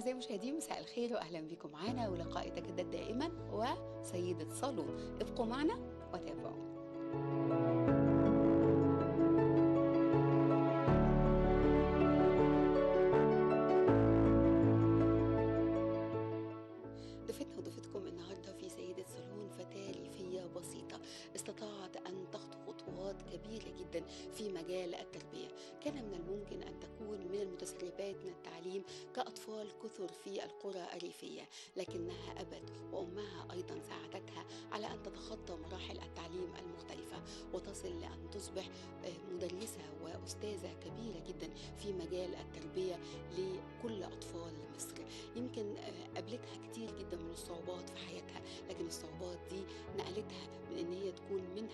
أعزائي المشاهدين، مساء الخير وأهلا بكم معنا ولقاء يتجدد دائما وسيدة صالون. ابقوا معنا وتابعونا. ضيفتنا وضيفتكم النهارده في سيدة صالون فتاة ريفية بسيطة استطاعت أن تخطو خطوات كبيرة جدا في مجال التربية. كان من الممكن أن تكون من المتسربات من التعليم كأطفال كثر في القرى الريفية، لكنها أبت وأمها أيضا ساعدتها على أن تتخطى مراحل التعليم المختلفة وتصل لأن تصبح مدرسة وأستاذة كبيرة جدا في مجال التربية لكل أطفال مصر. يمكن قابلتها كتير جدا من الصعوبات في حياتها، لكن الصعوبات دي نقلتها من ان هي تكون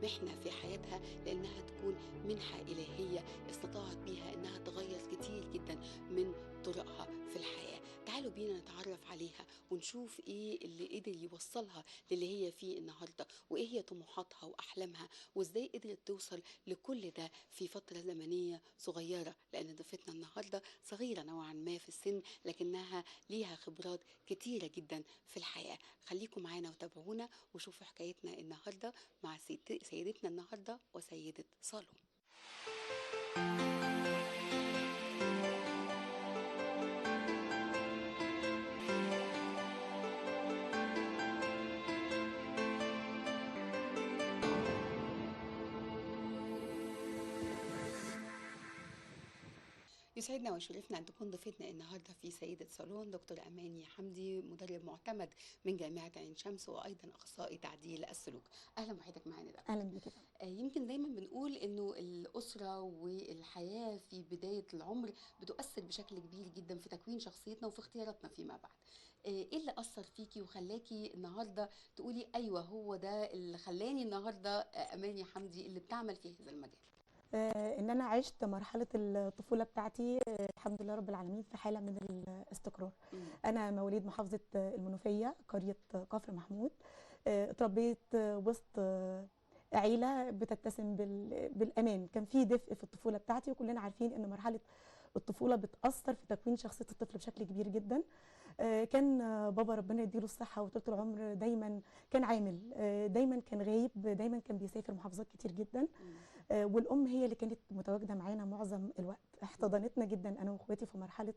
محنة في حياتها لانها تكون منحة الهية استطاعت بيها انها تغير كتير جدا من طرقها في الحياة. تعالوا بينا نتعرف عليها ونشوف ايه اللي قدر يوصلها للي هي فيه النهاردة، وايه هي طموحاتها واحلامها، وازاي قدرت توصل لكل ده في فترة زمنية صغيرة، لان ضيفتنا النهاردة صغيرة نوعا ما في السن لكنها ليها خبرات كتيرة جدا في الحياة. خليكم معانا وتابعونا وشوفوا حكايتنا النهاردة مع سيدتنا النهاردة وسيدة صالون. يسعدنا ويشرفنا أن تكون ضيفتنا النهاردة في سيدة صالون دكتور أماني حمدي، مدرب معتمد من جامعة عين شمس وأيضا أخصائي تعديل السلوك. أهلا بحضرتك معانا دكتور. اهلا بيكي. يمكن دايما بنقول إنه الأسرة والحياة في بداية العمر بتؤثر بشكل كبير جدا في تكوين شخصيتنا وفي اختياراتنا فيما بعد. إيه اللي أثر فيكي وخلاكي النهاردة تقولي أيوة هو ده اللي خلاني النهاردة أماني حمدي اللي بتعمل في هذا المجال؟ ان انا عشت مرحله الطفوله بتاعتي الحمد لله رب العالمين في حاله من الاستقرار. انا مواليد محافظه المنوفيه قريه كفر محمود. اتربيت وسط عيله بتتسم بالامان، كان في دفء في الطفوله بتاعتي، وكلنا عارفين ان مرحله الطفوله بتاثر في تكوين شخصيه الطفل بشكل كبير جدا. كان بابا ربنا يديله الصحه وطول العمر دايما كان عامل، دايما كان غايب، دايما كان بيسافر محافظات كتير جدا. والام هي اللي كانت متواجده معانا معظم الوقت، احتضنتنا جدا انا واخواتي في مرحله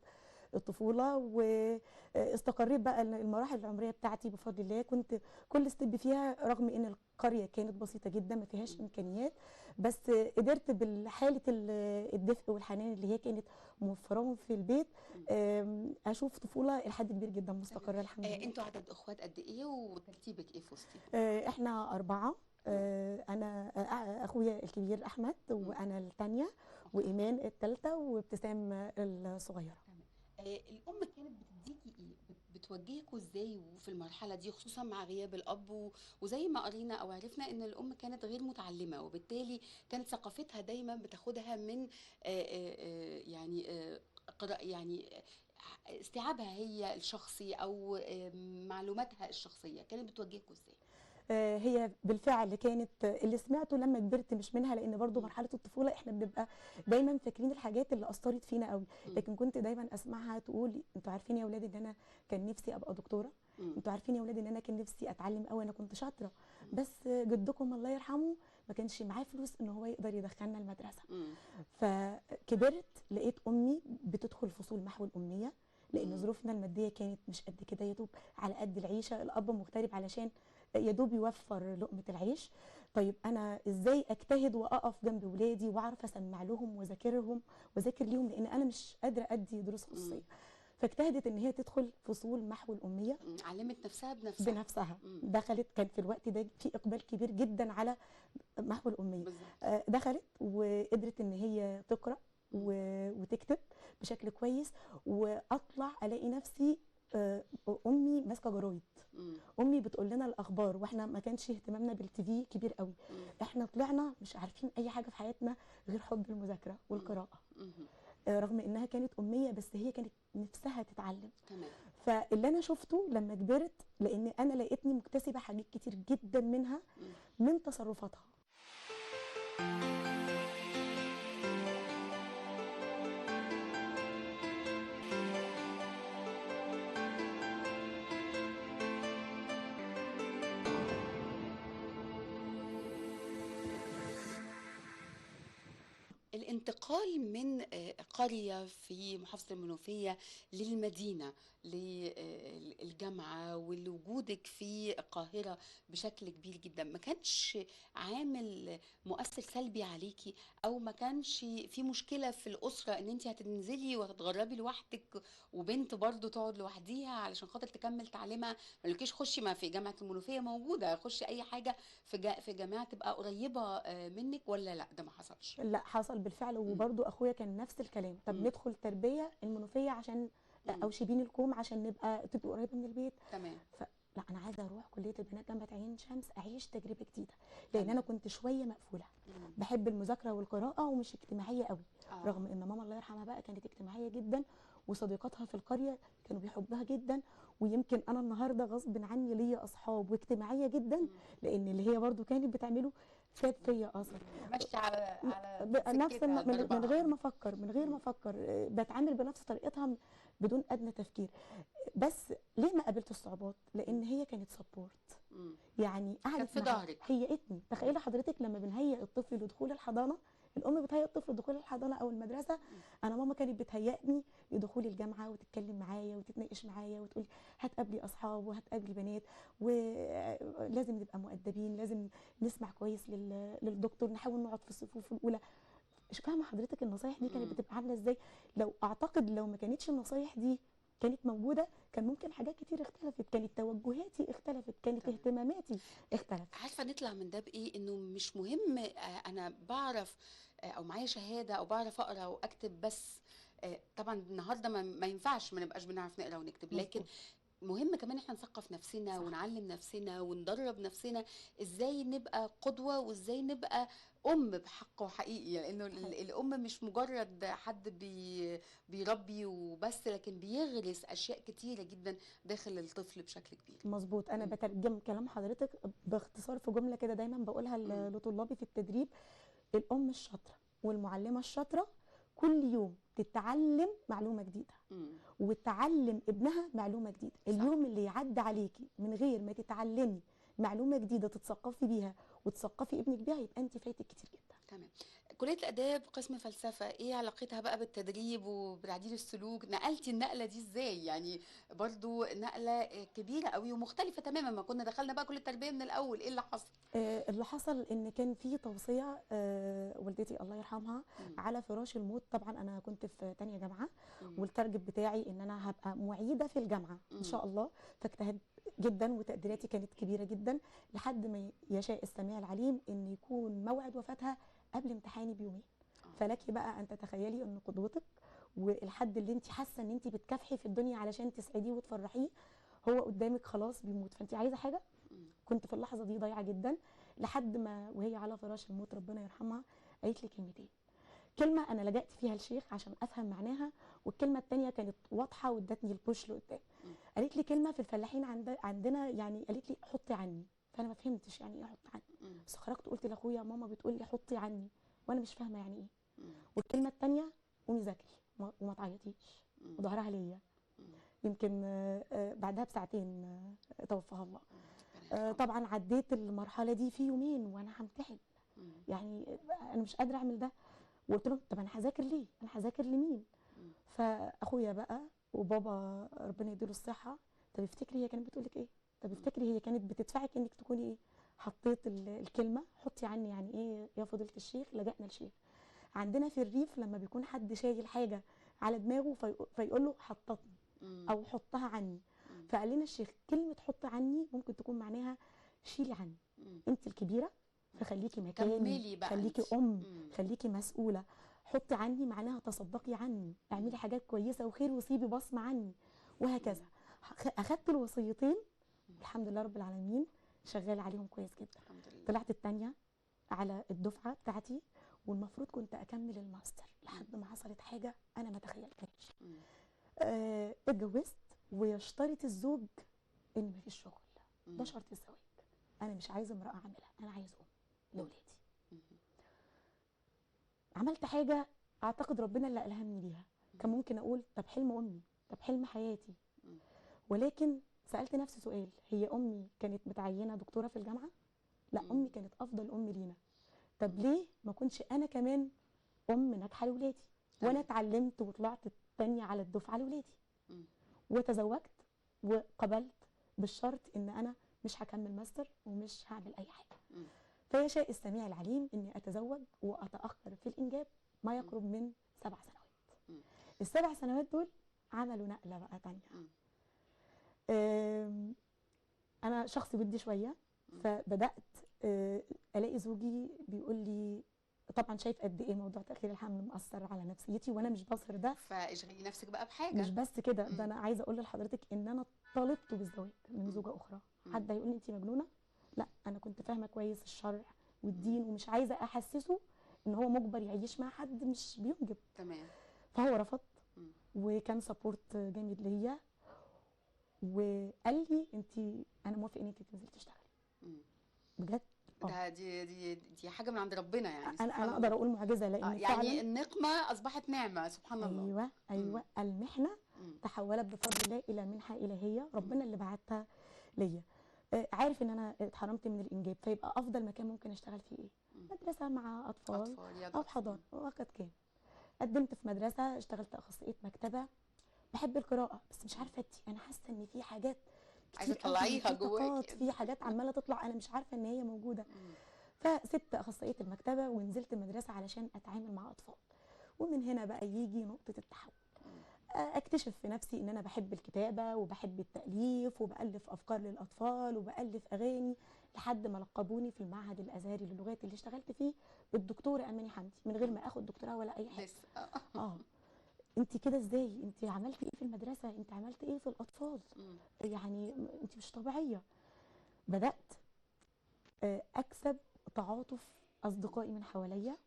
الطفوله، واستقريت بقى المراحل العمريه بتاعتي بفضل الله. كنت كل ستيب فيها رغم ان القريه كانت بسيطه جدا ما فيهاش امكانيات، بس قدرت بالحاله الدفء والحنان اللي هي كانت موفراهم في البيت اشوف طفوله لحد كبير جدا مستقره الحمد لله. انتوا عدد اخوات قد ايه وترتيبك ايه في وسطهم؟ احنا 4. انا اخويا الكبير احمد وانا الثانيه وايمان الثالثه وابتسام الصغيره. الام كانت بتديكي ايه، بتوجهكوا ازاي وفي المرحله دي خصوصا مع غياب الاب وزي ما قرينا او عرفنا ان الام كانت غير متعلمه وبالتالي كانت ثقافتها دايما بتاخدها من يعني استيعابها هي الشخصي او معلوماتها الشخصيه. كانت بتوجهكوا ازاي؟ هي بالفعل كانت اللي سمعته لما كبرت مش منها، لان برضو مرحله الطفوله احنا بنبقى دايما فاكرين الحاجات اللي اثرت فينا قوي، لكن كنت دايما اسمعها تقول انتوا عارفين يا اولاد ان انا كان نفسي ابقى دكتوره، انتوا عارفين يا اولاد ان انا كان نفسي اتعلم قوي، انا كنت شاطره بس جدكم الله يرحمه ما كانش معاه فلوس ان هو يقدر يدخلنا المدرسه. فكبرت لقيت امي بتدخل فصول محو الاميه، لان ظروفنا الماديه كانت مش قد كده، يا دوب على قد العيشه، الاب مغترب علشان يا دوب يوفر لقمه العيش. طيب انا ازاي اجتهد واقف جنب ولادي واعرف اسمع لهم واذاكر ليهم، لان انا مش قادره ادي دروس خصوصيه. فاجتهدت ان هي تدخل فصول محو الاميه، علمت نفسها بنفسها. دخلت، كان في الوقت ده في اقبال كبير جدا على محو الاميه. دخلت وقدرت ان هي تقرا وتكتب بشكل كويس، واطلع الاقي نفسي امي ماسكه جرايد، امي بتقول لنا الاخبار، واحنا ما كانش اهتمامنا بالتي في كبير قوي. احنا طلعنا مش عارفين اي حاجه في حياتنا غير حب المذاكره والقراءه. رغم انها كانت اميه بس هي كانت نفسها تتعلم. فاللي انا شفته لما كبرت، لان انا لقيتني مكتسبه حاجات كتير جدا منها من تصرفاتها. الانتقال من قرية في محافظة المنوفية للمدينة للجامعة ولوجودك في القاهرة بشكل كبير جدا، ما كانش عامل مؤثر سلبي عليكي؟ او ما كانش في مشكلة في الأسرة ان انت هتنزلي وهتتغربي لوحدك وبنت برضو تقعد لوحديها علشان خاطر تكمل تعليمها؟ ما لكيش خشي، ما في جامعة المنوفية موجودة، خشي اي حاجة في جامعة تبقى قريبة منك، ولا لا ده ما حصلش؟ لا حصل بالفعل، مم. وبرضو اخويا كان نفس الكلام. طب مم. ندخل تربيه المنوفيه عشان مم. او شبين الكوم عشان تبقى قريبه من البيت. تمام. لا انا عايزه اروح كليه البنات جامعه عين شمس اعيش تجربه جديده، لان انا تمام. كنت شويه مقفوله، مم. بحب المذاكره والقراءه ومش اجتماعيه قوي. اه. رغم ان ماما الله يرحمها بقى كانت اجتماعيه جدا، وصديقاتها في القريه كانوا بيحبوها جدا. ويمكن انا النهارده غصب عني ليا اصحاب واجتماعيه جدا، مم. لان اللي هي برضو كانت بتعمله ساب فيا اثر. ماشية على نفس سكتها من ضربها. غير ما افكر، من غير ما مم. افكر بتعامل بنفس طريقتها بدون ادنى تفكير. بس ليه ما قابلت الصعوبات؟ لان مم. هي كانت سبورت، مم. يعني كانت قعدت في معايا ظهرك. هيئتني. مم. تخيلي حضرتك لما بنهيئ الطفل لدخول الحضانه، الام بتهيئ الطفل لدخول الحضانه او المدرسه، مم. انا ماما كانت بتهيئني لدخول الجامعه وتتكلم معايا وتتناقش معايا وتقول هتقابلي اصحاب وهتقابلي بنات ولازم نبقى مؤدبين، لازم نسمع كويس للدكتور، نحاول نقعد في الصفوف الاولى. مش فاهمه حضرتك النصايح دي كانت مم. بتبقى عامله ازاي؟ اعتقد لو ما كانتش النصايح دي كانت موجوده كان ممكن حاجات كتير اختلفت، كانت توجهاتي اختلفت، كانت تمام. اهتماماتي اختلفت. عارفة نطلع من ده بإيه؟ إنه مش مهم أنا بعرف أو معايا شهادة أو بعرف أقرأ وأكتب بس. طبعا النهارده ما ينفعش ما نبقاش بنعرف نقرا ونكتب، لكن مظبوط. مهم كمان احنا نثقف نفسنا صح. ونعلم نفسنا وندرب نفسنا ازاي نبقى قدوة وازاي نبقى ام بحق وحقيقي، لانه حقيقي. الام مش مجرد حد بيربي وبس، لكن بيغرس اشياء كتيرة جدا داخل الطفل بشكل كبير. مظبوط. انا مم. بترجم كلام حضرتك باختصار في جمله كده دايما بقولها مم. لطلابي في التدريب: الام الشاطره والمعلمه الشاطره كل يوم تتعلم معلومه جديده مم. وتعلم ابنها معلومه جديده. صح. اليوم اللي يعدي عليكي من غير ما تتعلمي معلومه جديده تتثقفي بيها وتثقفي ابنك بيها، يبقى انت فايتك كتير جدا. تمام. كلية الآداب قسم فلسفة، ايه علاقتها بقى بالتدريب وبتعديل السلوك؟ نقلتي النقلة دي ازاي؟ يعني برضو نقلة كبيرة قوي ومختلفة تماما. ما كنا دخلنا بقى كلية التربية من الأول، ايه اللي حصل؟ اللي حصل ان كان في توصيه والدتي الله يرحمها مم. على فراش الموت. طبعا انا كنت في تانية جامعه، مم. والتارجت بتاعي ان انا هبقى معيده في الجامعه ان مم. شاء الله. فاجتهدت جدا وتقديراتي كانت كبيره جدا، لحد ما يشاء السميع العليم ان يكون موعد وفاتها قبل امتحاني بيومين. آه. فلك بقى ان تتخيلي ان قدوتك والحد اللي انت حاسه ان انت بتكافحي في الدنيا علشان تسعديه وتفرحيه هو قدامك خلاص بيموت، فانت عايزه حاجه. مم. كنت في اللحظه دي ضايعه جدا، لحد ما وهي على فراش الموت ربنا يرحمها قالت لي كلمتين. كلمه انا لجأت فيها الشيخ عشان افهم معناها، والكلمه الثانيه كانت واضحه وادتني البوش لقدام. مم. قالت لي كلمه في الفلاحين عندنا، يعني قالت لي حطي عني. فانا ما فهمتش يعني ايه حطي عني، مم. بس خرجت قلت لاخويا ماما بتقول لي حطي عني وانا مش فاهمه يعني ايه. مم. والكلمه الثانيه قومي ذاكري وما تعيطيش، مم. وظهرها ليا. مم. يمكن بعدها بساعتين توفاها الله. ربنا يرحمه. طبعا عديت المرحله دي في يومين وانا همتحن، مم. يعني انا مش قادره اعمل ده. وقلت لهم طب انا هذاكر ليه؟ انا هذاكر لمين؟ مم. فاخويا بقى وبابا ربنا يديله الصحه، طب افتكري هي كانت بتقول لك ايه؟ طب افتكري هي كانت بتدفعك انك تكوني ايه؟ حطيت الكلمه حطي عني يعني ايه يا فضيله الشيخ؟ لجأنا للشيخ. عندنا في الريف لما بيكون حد شايل حاجه على دماغه فيقول له حطتني مم. او حطها عني. مم. فقال لنا الشيخ كلمه حط عني ممكن تكون معناها شيلي عني، مم. انت الكبيره فخليكي مكاني، كملي بقى خليكي انت. مم. خليكي مسؤوله. حطي عني معناها تصدقي عني، اعملي حاجات كويسه وخير وسيبي بصمه عني، وهكذا. اخدت الوصيتين الحمد لله رب العالمين، شغال عليهم كويس جدا. الحمد لله. طلعت الثانيه على الدفعه بتاعتي، والمفروض كنت اكمل الماستر لحد ما حصلت حاجه انا ما تخيلتهاش. مم. اتجوزت ويشترط الزوج ان مفيش شغل، ده مم. شرط الزواج. انا مش عايزه امراه عامله، انا عايزه ام لاولادي. مم. عملت حاجه اعتقد ربنا اللي الهمني بيها. كان ممكن اقول طب حلم امي، طب حلم حياتي، مم. ولكن سالت نفسي سؤال: هي امي كانت متعينه دكتوره في الجامعه؟ لا، مم. امي كانت افضل ام لينا. طب ليه ما كنتش انا كمان ام ناجحه لاولادي، وانا اتعلمت وطلعت الثانيه على الدفعه لاولادي، وتزوجت وقبلت بالشرط ان انا مش هكمل ماستر ومش هعمل اي حاجه. فيشاء السميع العليم اني اتزوج واتاخر في الانجاب ما يقرب من 7 سنوات. ال7 سنوات دول عملوا نقله بقى تانيه. انا شخص ودي شويه، فبدات الاقي زوجي بيقول لي طبعا شايف قد ايه موضوع تاخير الحمل مؤثر على نفسيتي، وانا مش بظهر ده. فاشغلي نفسك بقى بحاجه. مش بس كده، ده انا عايزه اقول لحضرتك ان انا طالبت بالزواج من زوجه اخرى. حد هيقول لي انت مجنونه؟ لا، انا كنت فاهمه كويس الشرع والدين، ومش عايزه احسسه ان هو مجبر يعيش مع حد مش بينجب. تمام. فهو رفض، وكان سبورت جامد ليا، وقال لي انا موافق ان انت تنزلي تشتغلي. بجد ده دي حاجه من عند ربنا يعني. انا اقدر اقول معجزه، لان يعني فعلا النقمه اصبحت نعمه سبحان الله. ايوه المحنه تحولت بفضل الله الى منحه الهيه ربنا اللي بعتها ليا. عارف ان انا اتحرمت من الانجاب، فيبقى افضل مكان ممكن اشتغل فيه ايه؟ مدرسه مع اطفال او حضانه. وقد كان قدمت في مدرسه، اشتغلت اخصائيه مكتبه. بحب القراءه بس مش عارفه انا حاسه ان في حاجات عايزه تطلعيها جواكي، في حاجات عماله تطلع انا مش عارفه ان هي موجوده. فسبت اخصائيه المكتبه ونزلت المدرسه علشان اتعامل مع اطفال. ومن هنا بقى يجي نقطه التحول، اكتشف في نفسي ان انا بحب الكتابه وبحب التاليف وبالف افكار للاطفال وبالف اغاني، لحد ما لقبوني في المعهد الازهري للغات اللي اشتغلت فيه الدكتوره اماني حمدي، من غير ما اخد دكتوراه ولا اي حاجه. انت كده ازاي؟ انت عملتي ايه في المدرسه؟ انت عملتي ايه في الاطفال؟ يعني انت مش طبيعيه. بدات اكسب تعاطف اصدقائي من حواليا.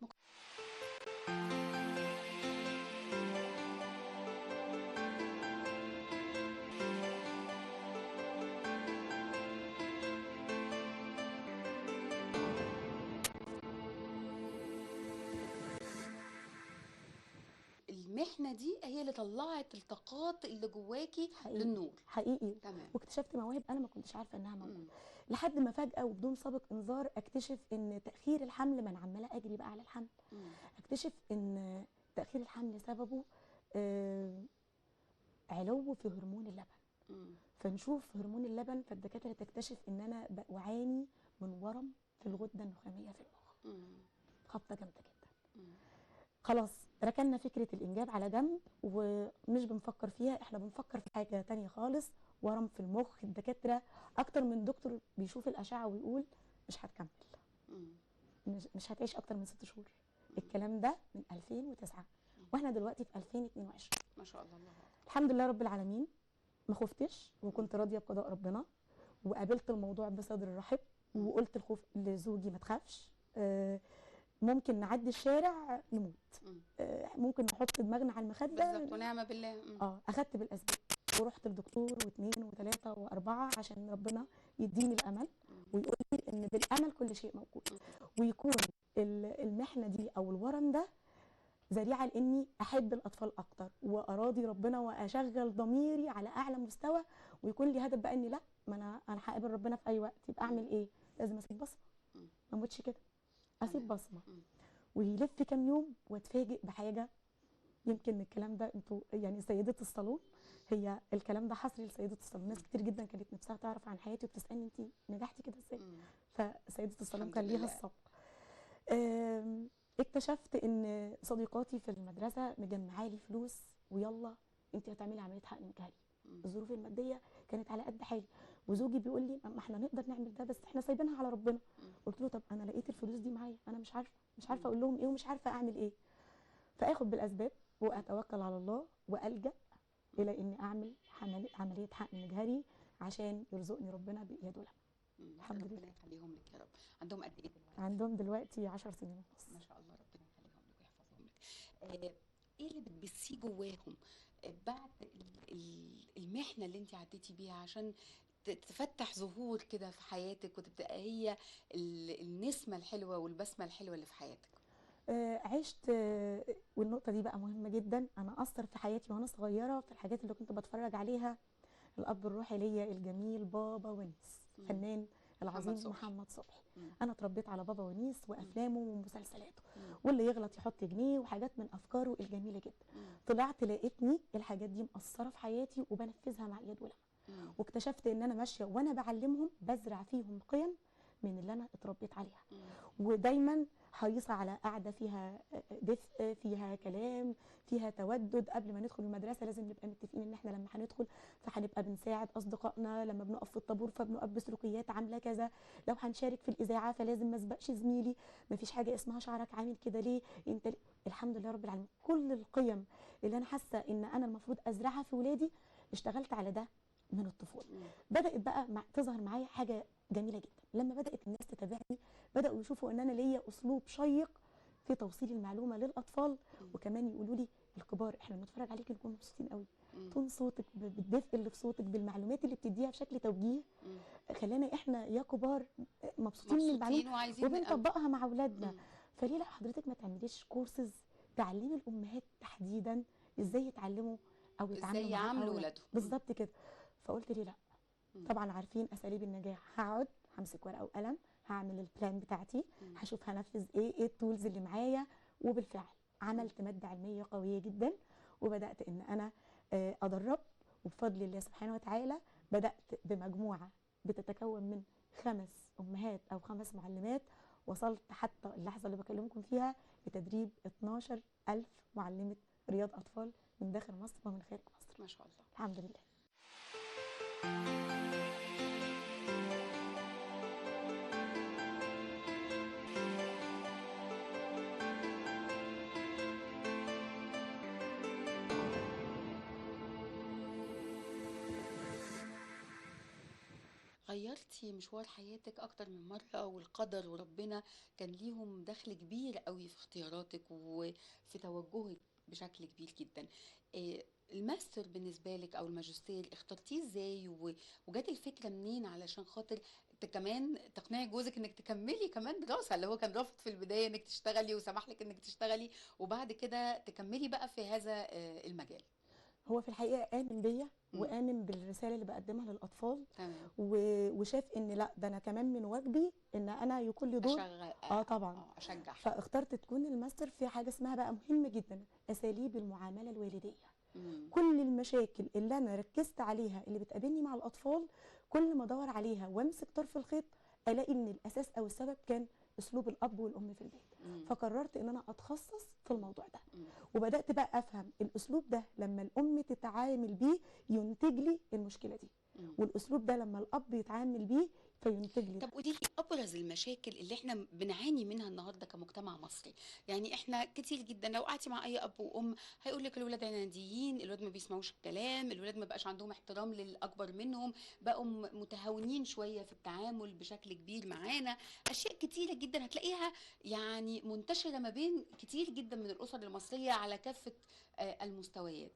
المحنه دي هي اللي طلعت الطاقات اللي جواكي للنور. حقيقي. تمام. واكتشفت مواهب انا ما كنتش عارفه انها موجوده، لحد ما فجاه وبدون سابق انذار اكتشف ان تاخير الحمل، ما انا عماله اجري بقى على الحمل، اكتشف ان تاخير الحمل سببه علو في هرمون اللبن. فنشوف هرمون اللبن، فالدكاتره تكتشف ان انا بعاني من ورم في الغده النخاميه في المخ. خبطه جامده جدا. خلاص ركننا فكره الانجاب على جنب ومش بنفكر فيها، احنا بنفكر في حاجه تانية خالص، ورم في المخ. الدكاتره اكتر من دكتور بيشوف الاشعه ويقول مش هتكمل، مش هتعيش اكتر من 6 شهور. الكلام ده من 2009 واحنا دلوقتي في 2022. ما شاء الله. الحمد لله رب العالمين، ما خفتش وكنت راضيه بقضاء ربنا، وقابلت الموضوع بصدر رحب، وقلت الخوف لزوجي ما تخافش، ممكن نعدي الشارع نموت، ممكن نحط دماغنا على المخده بالظبط، ونعم بالله. اخدت بالاسباب ورحت للدكتور واثنين وثلاثه واربعه عشان ربنا يديني الامل ويقول لي ان بالامل كل شيء موجود، ويكون المحنه دي او الورم ده ذريعه لاني احب الاطفال اكتر واراضي ربنا واشغل ضميري على اعلى مستوى، ويكون لي هدف بقى اني لا، ما انا هقابل ربنا في اي وقت، يبقى اعمل ايه؟ لازم اسيب بصمه، ما اموتش كده، اسيب بصمه. ويلف كام يوم واتفاجئ بحاجه، يمكن الكلام ده انتوا يعني سيده الصالون، هي الكلام ده حصري لسيده الصالون. ناس كتير جدا كانت نفسها تعرف عن حياتي وبتسالني انت نجحتي كده ازاي؟ فسيده الصالون كان ليها السبق. اكتشفت ان صديقاتي في المدرسه مجمعه لي فلوس، ويلا انت هتعملي عمليه حقن مجهري. الظروف الماديه كانت على قد حالي، وزوجي بيقول لي ما احنا نقدر نعمل ده، بس احنا سايبينها على ربنا. قلت له طب انا لقيت الفلوس دي معايا، انا مش عارفه اقول لهم ايه ومش عارفه اعمل ايه. فاخد بالاسباب واتوكل على الله والجا الى اني اعمل عمليه حقن مجهري عشان يرزقني ربنا باياد ولد. الحمد لله. ربنا يخليهم لك يا رب. عندهم قد ايه دلوقتي؟ عندهم دلوقتي 10 سنين ونص. ما شاء الله، ربنا يخليهم لك ويحفظهم لك. ايه اللي بتبثيه جواهم بعد المحنه اللي انت عديتي بيها عشان تفتح زهور كده في حياتك وتبقى هي النسمه الحلوه والبسمه الحلوه اللي في حياتك؟ عشت، والنقطه دي بقى مهمه جدا، انا اثر في حياتي وانا صغيره في الحاجات اللي كنت بتفرج عليها. الاب الروحي ليا الجميل بابا ونس، فنان العظيم محمد صبحي. مم. انا اتربيت على بابا ونيس وافلامه ومسلسلاته، مم. واللي يغلط يحط جنيه وحاجات من افكاره الجميله جدا. مم. طلعت لقيتني الحاجات دي مأثره في حياتي وبنفذها مع اليد والقلم، مم. واكتشفت ان انا ماشيه وانا بعلمهم بزرع فيهم قيم من اللي انا اتربيت عليها. مم. ودايما حريصه على قعده فيها دفء، فيها كلام، فيها تودد. قبل ما ندخل المدرسه لازم نبقى متفقين ان احنا لما هندخل فهنبقى بنساعد اصدقائنا، لما بنقف في الطابور فبنقف بسلوكيات عامله كذا، لو هنشارك في الاذاعه فلازم ما اسبقش زميلي، ما فيش حاجه اسمها شعرك عامل كده ليه انت ليه. الحمد لله رب العالمين كل القيم اللي انا حاسه ان انا المفروض ازرعها في ولادي اشتغلت على ده من الطفوله. مم. بدات بقى تظهر معايا حاجه جميله جدا لما بدات الناس تتابعني، بداوا يشوفوا ان انا ليا اسلوب شيق في توصيل المعلومه للاطفال، وكمان يقولوا لي الكبار احنا بنتفرج عليك نكون مبسوطين قوي، تون صوتك بالدفء اللي في صوتك بالمعلومات اللي بتديها بشكل توجيه خلانا احنا يا كبار مبسوطين من المعلومه وعايزين وبنطبقها مع اولادنا. فليه لا حضرتك ما تعمليش كورسز تعلمي الامهات تحديدا ازاي يتعلموا او يتعاملوا ازاي مع يعاملوا اولادهم ولادهم بالظبط كده. فقلت ليه لا. طبعا عارفين اساليب النجاح، هقعد همسك ورقه وقلم، هعمل البلان بتاعتي، هشوف هنفذ ايه التولز اللي معايا، وبالفعل عملت ماده علميه قويه جدا وبدات ان انا ادرب، وبفضل الله سبحانه وتعالى بدات بمجموعه بتتكون من 5 امهات او 5 معلمات، وصلت حتى اللحظه اللي بكلمكم فيها لتدريب 12,000 معلمه رياض اطفال من داخل مصر ومن خارج مصر. ما شاء الله الحمد لله. غيرتي مشوار حياتك اكتر من مرة، والقدر وربنا كان ليهم دخل كبير قوي في اختياراتك وفي توجهك بشكل كبير جدا. الماستر بالنسبة لك او الماجستير اخترتيه ازاي وجات الفكرة منين علشان خاطر كمان تقنعي جوزك انك تكملي كمان دراسة، اللي هو كان رافض في البداية انك تشتغلي وسمح لك انك تشتغلي وبعد كده تكملي بقى في هذا المجال؟ هو في الحقيقه امن بيا وامن بالرساله اللي بقدمها للاطفال. تمام. وشاف ان لا ده انا كمان من واجبي ان انا يكون لي دور. طبعا اشجع. فاخترت تكون الماستر في حاجه اسمها بقى مهمه جدا اساليب المعامله الوالديه. مم. كل المشاكل اللي انا ركزت عليها اللي بتقابلني مع الاطفال كل ما ادور عليها وامسك طرف الخيط الاقي ان الاساس او السبب كان اسلوب الاب والام في البيت. فقررت ان انا اتخصص في الموضوع ده. وبدات بقى افهم الاسلوب ده لما الام تتعامل بيه ينتج لي المشكله دي، والاسلوب ده لما الاب يتعامل بيه فينتج لي. طب قولي لي ابرز المشاكل اللي احنا بنعاني منها النهارده كمجتمع مصري. يعني احنا كتير جدا لو قعدتي مع اي اب وام هيقول لك الولاد عناديين، الولاد ما بيسمعوش الكلام، الولاد ما بقاش عندهم احترام للاكبر منهم، بقوا متهاونين شويه في التعامل بشكل كبير معانا. اشياء كتيره جدا هتلاقيها يعني منتشره ما بين كتير جدا من الاسر المصريه على كافه المستويات.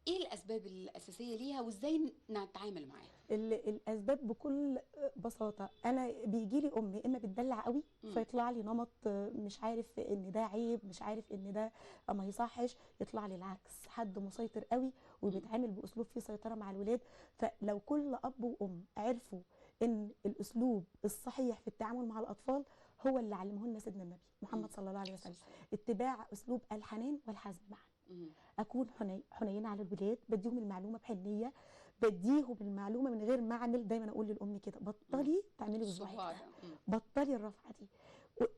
ايه الاسباب الاساسيه ليها وازاي نتعامل معاها؟ الاسباب بكل بساطه انا بيجي لي ام اما بتدلع قوي فيطلع لي نمط مش عارف ان ده عيب، مش عارف ان ده ما يصحش، يطلع لي العكس حد مسيطر قوي وبيتعامل باسلوب فيه سيطره مع الولاد. فلو كل اب وام عرفوا ان الاسلوب الصحيح في التعامل مع الاطفال هو اللي علمه لنا سيدنا النبي محمد صلى الله عليه وسلم، اتباع اسلوب الحنان والحزم معا. اكون حنينه على الولاد، بديهم المعلومه بحنيه، بديهم المعلومه من غير ما اعمل. دايما اقول للام كده بطلي تعملي بصباعك ده، بطلي الرفعه دي،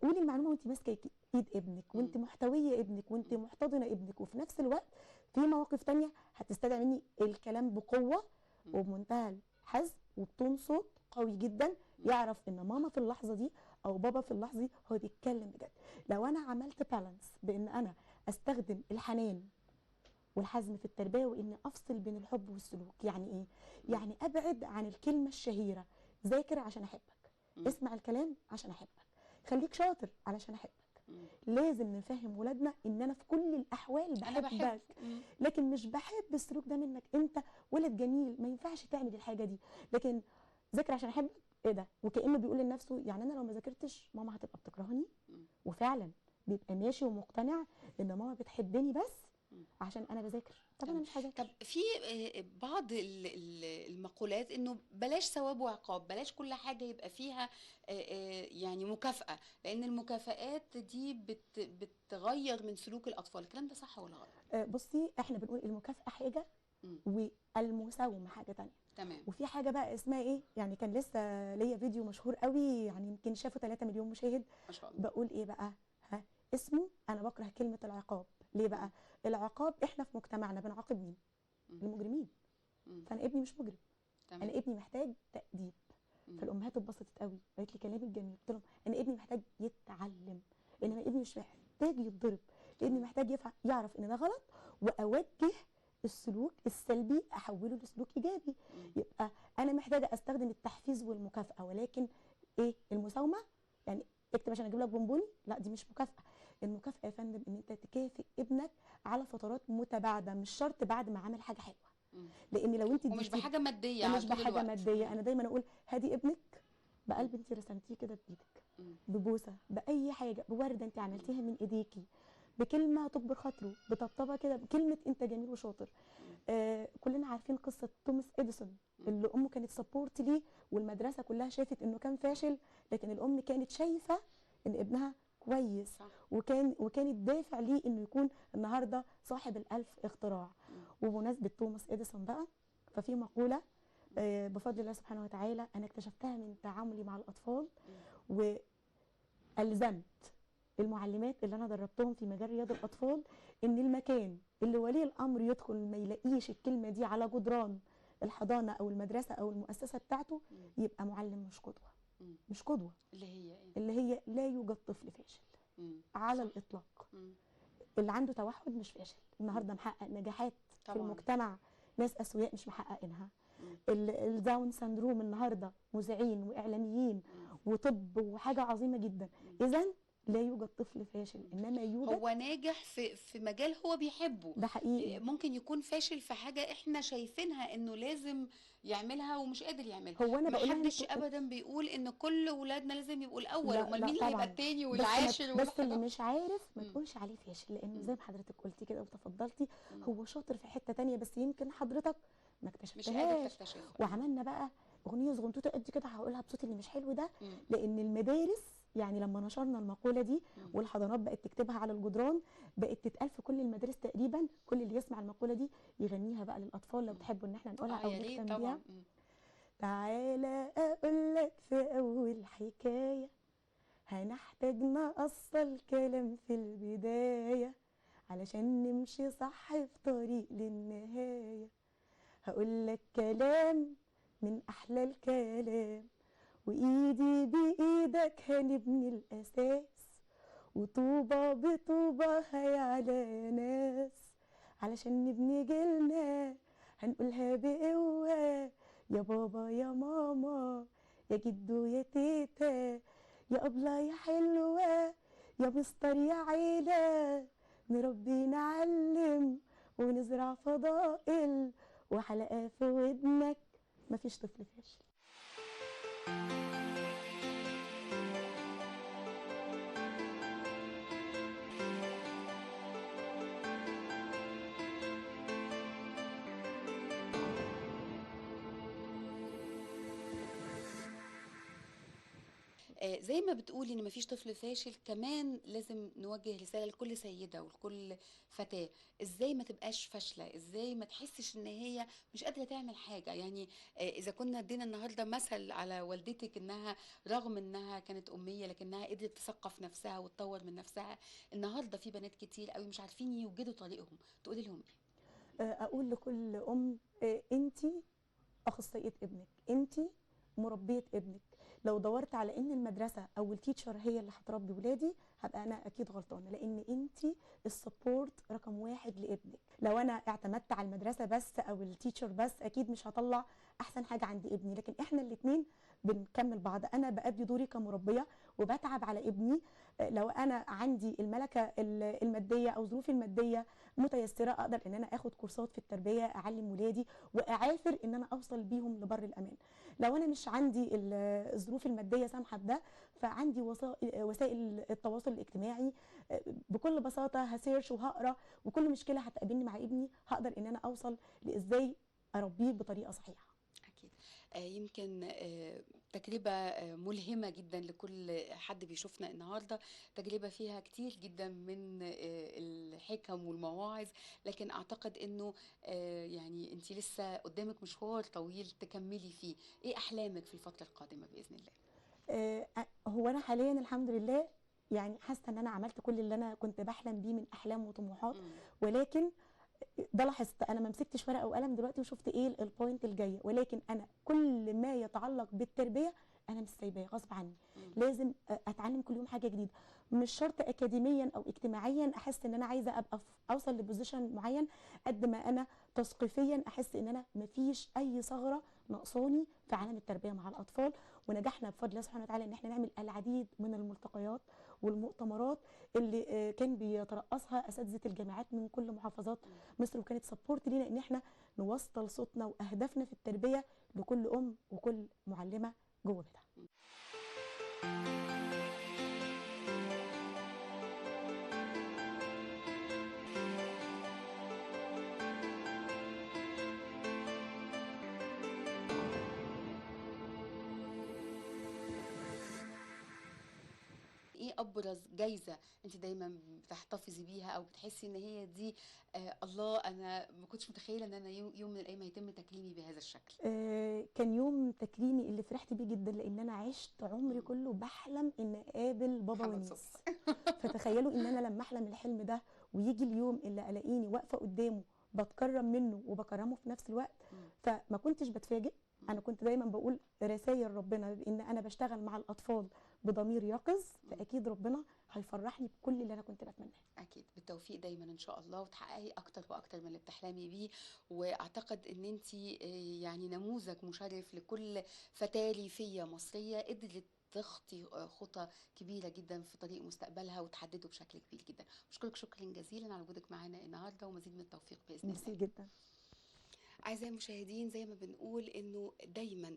قولي المعلومه وانت ماسكه ايد ابنك وانت محتويه ابنك وانت محتضنه ابنك، وفي نفس الوقت في مواقف تانية هتستدعي مني الكلام بقوه وبمنتهى الحزم وبتون صوت قوي جدا يعرف ان ماما في اللحظه دي او بابا في اللحظه دي هو بيتكلم بجد. لو انا عملت بالانس بان انا استخدم الحنان والحزم في التربيه واني افصل بين الحب والسلوك. يعني ايه؟ يعني ابعد عن الكلمه الشهيره ذاكر عشان احبك، اسمع الكلام عشان احبك، خليك شاطر علشان احبك. لازم نفهم ولادنا ان انا في كل الاحوال بحبك، لكن مش بحب السلوك ده منك. انت ولد جميل ما ينفعش تعمل الحاجه دي، لكن ذاكر عشان احبك ايه ده؟ وكانه بيقول لنفسه يعني انا لو ما ذاكرتش ماما هتبقى بتكرهني. وفعلا بيبقى ماشي ومقتنع ان ماما بتحبني بس عشان انا بذاكر. طب انا تمام. مش هذاكر. طب في بعض المقولات انه بلاش ثواب وعقاب، بلاش كل حاجه يبقى فيها يعني مكافاه، لان المكافآت دي بتغير من سلوك الاطفال. الكلام ده صح ولا غلط؟ بصي، احنا بنقول المكافأة حاجة مم. والمساومة حاجة تانية. تمام. وفي حاجة بقى اسمها ايه، يعني كان لسه ليا فيديو مشهور قوي، يعني يمكن شافه 3 مليون مشاهد. ما شاء الله. بقول ايه بقى؟ ها، اسمه انا بكره كلمة العقاب. ليه بقى؟ العقاب احنا في مجتمعنا بنعاقب مين؟ مم. المجرمين. مم. فانا ابني مش مجرم، تمام. انا ابني محتاج تأديب. مم. فالامهات اتبسطت قوي، قالت لي كلامك جميل. قلت لهم انا ابني محتاج يتعلم، انما ابني مش محتاج يتضرب. ابني محتاج يعرف ان ده غلط، واوجه السلوك السلبي احوله لسلوك ايجابي. يبقى انا محتاجه استخدم التحفيز والمكافاه، ولكن ايه المساومه؟ يعني اكتب عشان اجيب لك بونبوني، لا دي مش مكافاه. المكافاه يا فندم ان انت تكافئ ابنك على فترات متباعده، مش شرط بعد ما عمل حاجه حلوه. لان لو انت ومش بحاجه ماديه ومش على طول بحاجه الوقت. ماديه، انا دايما اقول هادي ابنك بقلب انت رسمتيه كده بايدك، ببوسه، باي حاجه، بورده انت عملتيها من ايديكي، بكلمه تكبر خاطره، بطبطبه كده، بكلمه انت جميل وشاطر. كلنا عارفين قصه توماس اديسون اللي امه كانت سبورت ليه، والمدرسه كلها شافت انه كان فاشل، لكن الام كانت شايفه ان ابنها كويس. صح. وكانت دافع ليه انه يكون النهارده صاحب الألف اختراع. وبمناسبه توماس اديسون بقى، ففي مقوله بفضل الله سبحانه وتعالى انا اكتشفتها من تعاملي مع الاطفال، والزمت المعلمات اللي انا دربتهم في مجال رياض الاطفال ان المكان اللي ولي الامر يدخل ما يلاقيش الكلمه دي على جدران الحضانه او المدرسه او المؤسسه بتاعته، يبقى معلم مش قدوه. مش قدوه. اللي هي ايه؟ اللي هي لا يوجد طفل فاشل على الاطلاق. اللي عنده توحد مش فاشل، النهارده محقق نجاحات في المجتمع ناس اسوياء مش محققينها. الداون سندروم النهارده مذيعين واعلاميين وطب وحاجه عظيمه جدا. اذا لا يوجد طفل فاشل، انما يوجد هو ناجح في مجال هو بيحبه. ده حقيقي. ممكن يكون فاشل في حاجه احنا شايفينها انه لازم يعملها ومش قادر يعملها. هو انا بقول محدش ابدا بيقول ان كل ولادنا لازم يبقوا الاول، امال مين اللي هيبقى التاني والعاشر بس اللي مش عارف ما تقولش عليه فاشل، لانه زي ما حضرتك قلتي كده وتفضلتي، هو شاطر في حته تانية بس يمكن حضرتك ما مش قادر اكتشفتهاش. تكتشفها. وعملنا بقى اغنيه صغنطوطه قد كده هقولها بصوتي اللي مش حلو ده، لان المدارس يعني لما نشرنا المقوله دي والحضانات بقت تكتبها على الجدران، بقت تتقال في كل المدارس تقريبا. كل اللي يسمع المقوله دي يغنيها بقى للاطفال لو تحبوا ان احنا نقولها او نختم بيها. تعالى اقول لك في اول حكايه، هنحتاج نقصر كلام في البدايه علشان نمشي صح في طريق للنهايه. هقول لك كلام من احلى الكلام، وايدي بايدك هنبني الاساس، وطوبة بطوبة هيعلى ناس، علشان نبني جيلنا هنقولها بقوة. يا بابا يا ماما يا جدو يا تيتا يا أبلة يا حلوة يا مستر يا عيلة، نربي نعلم ونزرع فضائل، وحلقة في ودنك مفيش طفل فاشل. زي ما بتقولي ان مفيش طفل فاشل، كمان لازم نوجه رساله لكل سيده ولكل فتاه، ازاي ما تبقاش فاشله، ازاي ما تحسش ان هي مش قادره تعمل حاجه. يعني اذا كنا ادينا النهارده مثل على والدتك انها رغم انها كانت اميه لكنها قدرت تثقف نفسها وتطور من نفسها، النهارده في بنات كتير قوي مش عارفين يوجدوا طريقهم، تقولي لهم ايه؟ اقول لكل ام انتي اخصائيه ابنك، انتي مربيه ابنك. لو دورت على ان المدرسه او التيتشر هي اللي هتربي ولادي، هبقى انا اكيد غلطانه، لان انتي السبورت رقم 1 لابنك. لو انا اعتمدت على المدرسه بس او التيتشر بس، اكيد مش هطلع احسن حاجه عند ابني. لكن احنا الاثنين بنكمل بعض، انا بأدي دوري كمربيه وبتعب على ابني. لو انا عندي الملكه الماديه او ظروفي الماديه متيسره، اقدر ان انا اخد كورسات في التربيه، اعلم ولادي واعافر ان انا اوصل بيهم لبر الامان. لو انا مش عندي الظروف الماديه سامحه بده، فعندي وسائل التواصل الاجتماعي، بكل بساطه هسيرش وهقرا، وكل مشكله هتقابلني مع ابني هقدر ان انا اوصل لازاي اربيه بطريقه صحيحه. أكيد. يمكن تجربة ملهمة جدا لكل حد بيشوفنا النهاردة، تجربة فيها كتير جدا من الحكم والمواعظ، لكن أعتقد أنه يعني أنت لسه قدامك مشوار طويل تكملي فيه. إيه أحلامك في الفترة القادمة بإذن الله؟ هو انا حاليا الحمد لله يعني حاسه ان انا عملت كل اللي انا كنت بحلم بيه من احلام وطموحات، مم. ولكن ده لاحظت انا ما مسكتش ورقه وقلم دلوقتي وشفت ايه البوينت الجايه، ولكن انا كل ما يتعلق بالتربيه انا مش سايباه غصب عني. مم. لازم اتعلم كل يوم حاجه جديده، مش شرط اكاديميا او اجتماعيا احس ان انا عايزه ابقى اوصل لبوزيشن معين، قد ما انا تثقيفيا احس ان انا مفيش اي ثغره ناقصاني في عالم التربيه مع الاطفال. ونجحنا بفضل الله سبحانه وتعالى ان احنا نعمل العديد من الملتقيات والمؤتمرات اللي كان بيترأسها اساتذه الجامعات من كل محافظات مصر، وكانت سبورت لينا ان احنا نوصل صوتنا واهدافنا في التربيه لكل ام وكل معلمه جوه بيتها. ايه ابرز جايزه انت دايما بتحتفظي بيها او بتحسي ان هي دي الله انا ما كنتش متخيله ان انا يوم من الايام هيتم تكريمي بهذا الشكل؟ كان يوم تكريمي اللي فرحت بيه جدا، لان انا عشت عمري كله بحلم ان اقابل بابا محمد ونيس. صبحي. فتخيلوا ان انا لما احلم الحلم ده ويجي اليوم اللي الاقيني واقفه قدامه بتكرم منه وبكرمه في نفس الوقت، فما كنتش بتفاجئ. انا كنت دايما بقول رسائل ربنا بان انا بشتغل مع الاطفال بضمير يقظ، فاكيد ربنا هيفرحني بكل اللي انا كنت بتمناه. اكيد بالتوفيق دايما ان شاء الله، وتحققي اكتر واكتر من اللي بتحلمي بيه. واعتقد ان انت يعني نموذج مشرف لكل فتاة ريفية مصرية قدرت تخطي خطى كبيرة جدا في طريق مستقبلها وتحدده بشكل كبير جدا. بشكرك شكرا جزيلا على وجودك معنا النهارده، ومزيد من التوفيق بإذن الله. ميرسي جدا. أعزائي المشاهدين، زي ما بنقول إنه دايما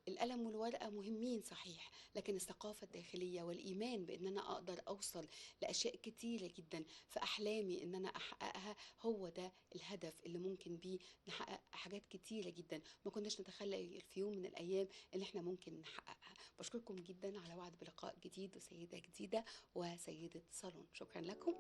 القلم والورقة مهمين صحيح، لكن الثقافة الداخلية والإيمان بإن أنا أقدر أوصل لأشياء كتيرة جدا في أحلامي إن أنا أحققها، هو ده الهدف اللي ممكن بيه نحقق حاجات كتيرة جدا ما كناش نتخيل في يوم من الأيام إن إحنا ممكن نحققها. بشكركم جدا على وعد بلقاء جديد وسيدة جديدة وسيدة صالون. شكرا لكم.